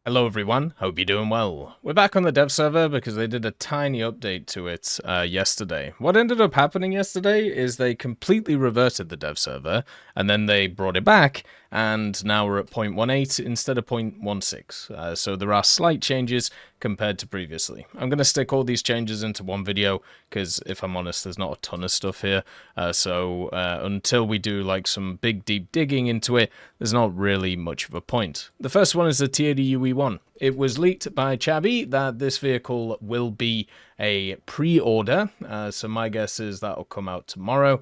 Hello everyone, hope you're doing well. We're back on the dev server because they did a tiny update to it yesterday. What ended up happening yesterday is they completely reverted the dev server and then they brought it back and now we're at 0.18 instead of 0.16. So there are slight changes compared to previously. I'm going to stick all these changes into one video because if I'm honest there's not a ton of stuff here. So until we do like some big deep digging into it, there's not really much of a point. The first one is the TADUE1. It was leaked by Chabby that this vehicle will be a pre-order, so my guess is that'll come out tomorrow,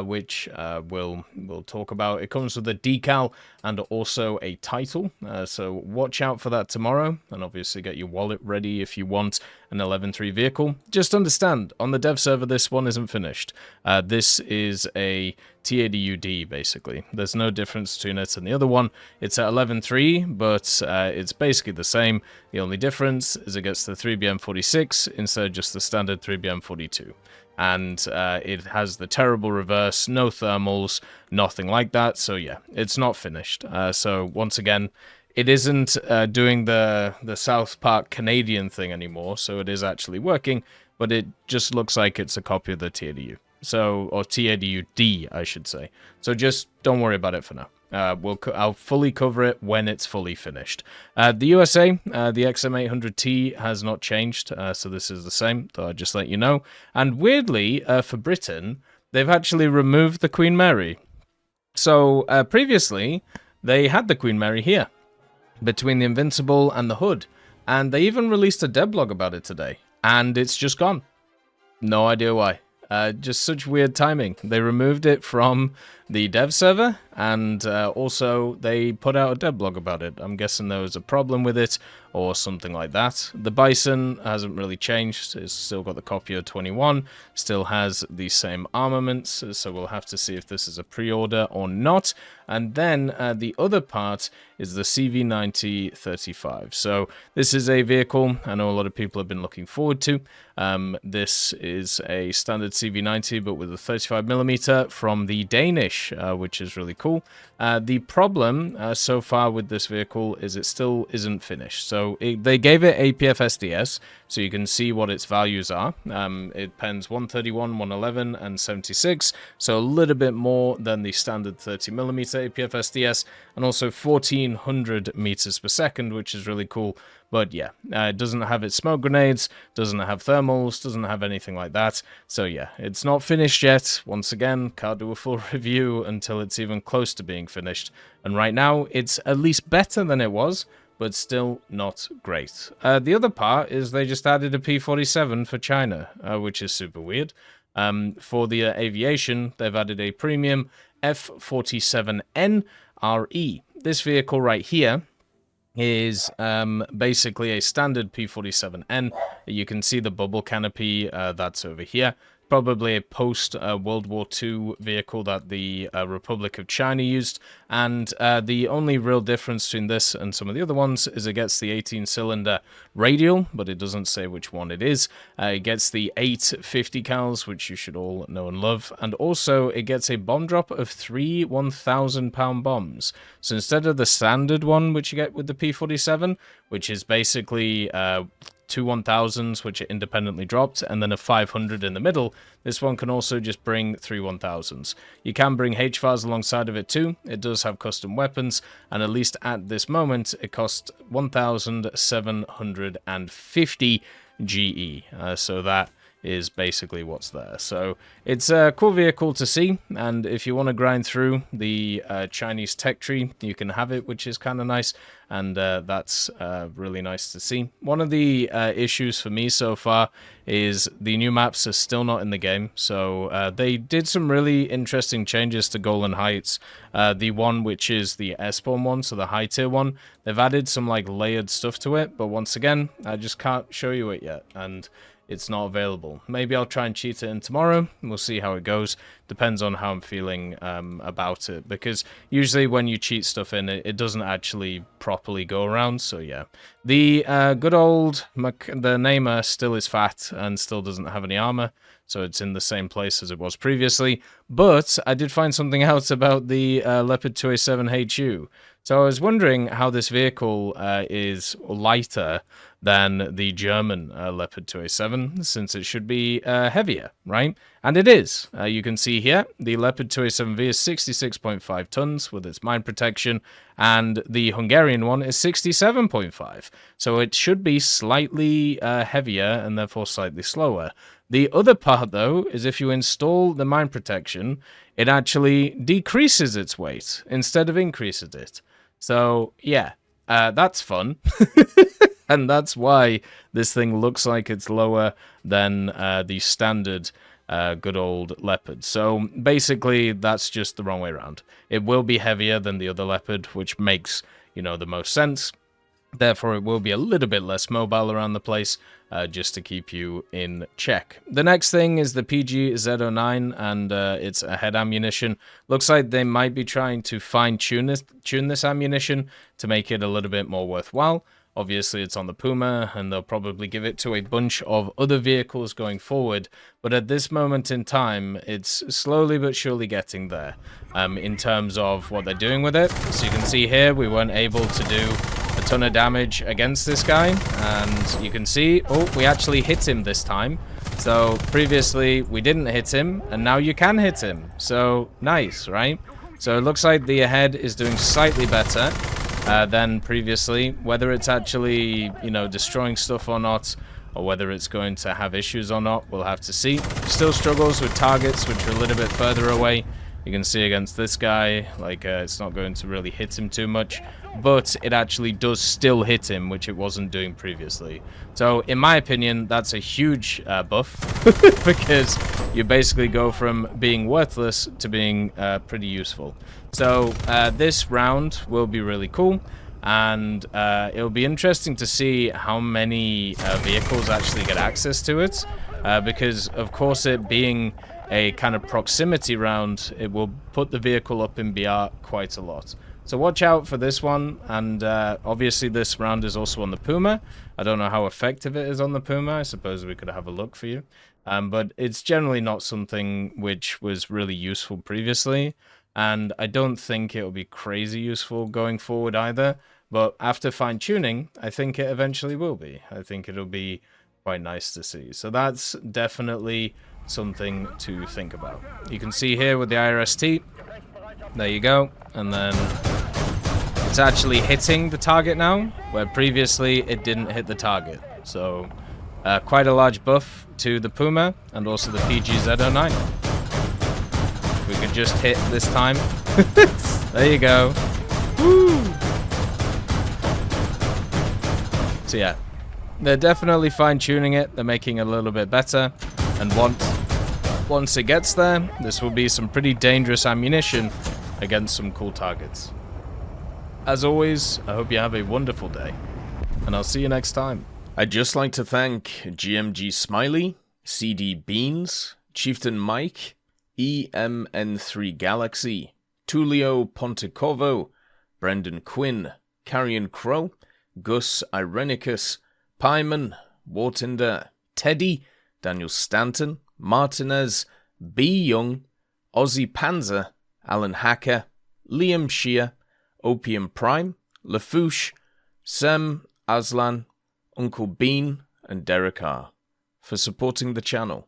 which we'll talk about. It comes with a decal and also a title, so watch out for that tomorrow, and obviously get your wallet ready if you want an 11.3 vehicle. Just understand, on the dev server this one isn't finished. This is a TADUD basically. There's no difference between it and the other one. It's at 11.3, but it's basically the same. The only difference is it gets the 3BM46 instead of just the standard 3BM42. And it has the terrible reverse, no thermals, nothing like that. So yeah, it's not finished. So once again, it isn't doing the South Park Canadian thing anymore. So it is actually working, but it just looks like it's a copy of the TADU. So, or TADUD, I should say. So just don't worry about it for now. I'll fully cover it when it's fully finished. The USA, the XM800T has not changed, so this is the same, though I'll just let you know. And weirdly, for Britain, they've actually removed the Queen Mary. So previously, they had the Queen Mary here, between the Invincible and the Hood. And they even released a devlog about it today, and it's just gone. No idea why. Just such weird timing. They removed it from the dev server, and also they put out a devlog about it. I'm guessing there was a problem with it, or something like that. The Bison hasn't really changed. It's still got the Copier 21, still has the same armaments, so we'll have to see if this is a pre-order or not. And then the other part is the CV90-35. So this is a vehicle I know a lot of people have been looking forward to. This is a standard CV90, but with a 35mm from the Danish, which is really cool. The problem so far with this vehicle is it still isn't finished. So they gave it APF SDS, so you can see what its values are. It pens 131, 111, and 76, so a little bit more than the standard 30mm APF SDS, and also 1400 meters per second, which is really cool. But yeah, it doesn't have its smoke grenades, doesn't have thermals, doesn't have anything like that. So yeah, it's not finished yet. Once again, can't do a full review until it's even close to being finished. And right now, it's at least better than it was, but still not great. The other part is they just added a P-47 for China, which is super weird. For the aviation, they've added a premium F-47N RE. This vehicle right here is basically a standard P-47N. You can see the bubble canopy, that's over here. Probably a post-World War II vehicle that the Republic of China used. And the only real difference between this and some of the other ones is it gets the 18-cylinder radial, but it doesn't say which one it is. It gets the 850 cals, which you should all know and love. And also, it gets a bomb drop of 3 1,000-pound bombs. So instead of the standard one, which you get with the P-47, which is basically 2 1000s, which are independently dropped, and then a 500 in the middle. This one can also just bring 3 1000s. You can bring HVARs alongside of it too. It does have custom weapons, and at least at this moment, it costs 1,750 GE. So that is basically what's there. So it's a cool vehicle to see, and if you want to grind through the Chinese tech tree, you can have it, which is kind of nice, and that's really nice to see. One of the issues for me so far is the new maps are still not in the game, so they did some really interesting changes to Golan Heights. The one which is the airborne one, so the high tier one, they've added some like layered stuff to it, but once again, I just can't show you it yet, and it's not available. Maybe I'll try and cheat it in tomorrow, and we'll see how it goes. Depends on how I'm feeling about it, because usually when you cheat stuff in, it doesn't actually properly go around, so yeah. The good old, the Namer still is fat and still doesn't have any armor, so it's in the same place as it was previously, but I did find something out about the Leopard 2A7 HU. So I was wondering how this vehicle is lighter than the German Leopard 2A7, since it should be heavier, right? And it is. You can see here, the Leopard 2A7V is 66.5 tons with its mine protection, and the Hungarian one is 67.5. So it should be slightly heavier and therefore slightly slower. The other part, though, is if you install the mine protection, it actually decreases its weight instead of increases it. So, yeah, that's fun. And that's why this thing looks like it's lower than the standard good old Leopard. So, basically, that's just the wrong way around. It will be heavier than the other Leopard, which makes, the most sense. Therefore, it will be a little bit less mobile around the place, just to keep you in check. The next thing is the PG Z09, and it's a head ammunition. Looks like they might be trying to fine-tune this ammunition to make it a little bit more worthwhile. Obviously, it's on the Puma, and they'll probably give it to a bunch of other vehicles going forward. But at this moment in time, it's slowly but surely getting there in terms of what they're doing with it. So you can see here, we weren't able to do a ton of damage against this guy. And you can see, oh, we actually hit him this time. So previously, we didn't hit him, and now you can hit him. So nice, right? So it looks like the head is doing slightly better than previously. Whether it's actually, destroying stuff or not, or whether it's going to have issues or not, we'll have to see. Still struggles with targets which are a little bit further away. You can see against this guy, like, it's not going to really hit him too much, but it actually does still hit him, which it wasn't doing previously. So, in my opinion, that's a huge buff, because you basically go from being worthless to being pretty useful. So, this round will be really cool, and it'll be interesting to see how many vehicles actually get access to it, because, of course, it being a kind of proximity round, it will put the vehicle up in BR quite a lot. So watch out for this one, and obviously this round is also on the Puma. I don't know how effective it is on the Puma. I suppose we could have a look for you. But it's generally not something which was really useful previously, and I don't think it'll be crazy useful going forward either. But after fine-tuning, I think it eventually will be. I think it'll be quite nice to see. So that's definitely something to think about. You can see here with the IRST, there you go, and then it's actually hitting the target now, where previously it didn't hit the target. So quite a large buff to the Puma and also the PG Z09. We could just hit this time. There you go. Woo! So yeah, they're definitely fine-tuning it. They're making it a little bit better, and once it gets there, this will be some pretty dangerous ammunition against some cool targets. As always, I hope you have a wonderful day, and I'll see you next time. I'd just like to thank GMG Smiley, CD Beans, Chieftain Mike, EMN3 Galaxy, Tulio Pontecorvo, Brendan Quinn, Carrion Crow, Gus Irenicus, Pyman, Wartinder, Teddy, Daniel Stanton, Martinez, B. Young, Ozzy Panzer, Alan Hacker, Liam Shear, Opium Prime, Lafouche, Sem, Aslan, Uncle Bean, and Derek R. for supporting the channel.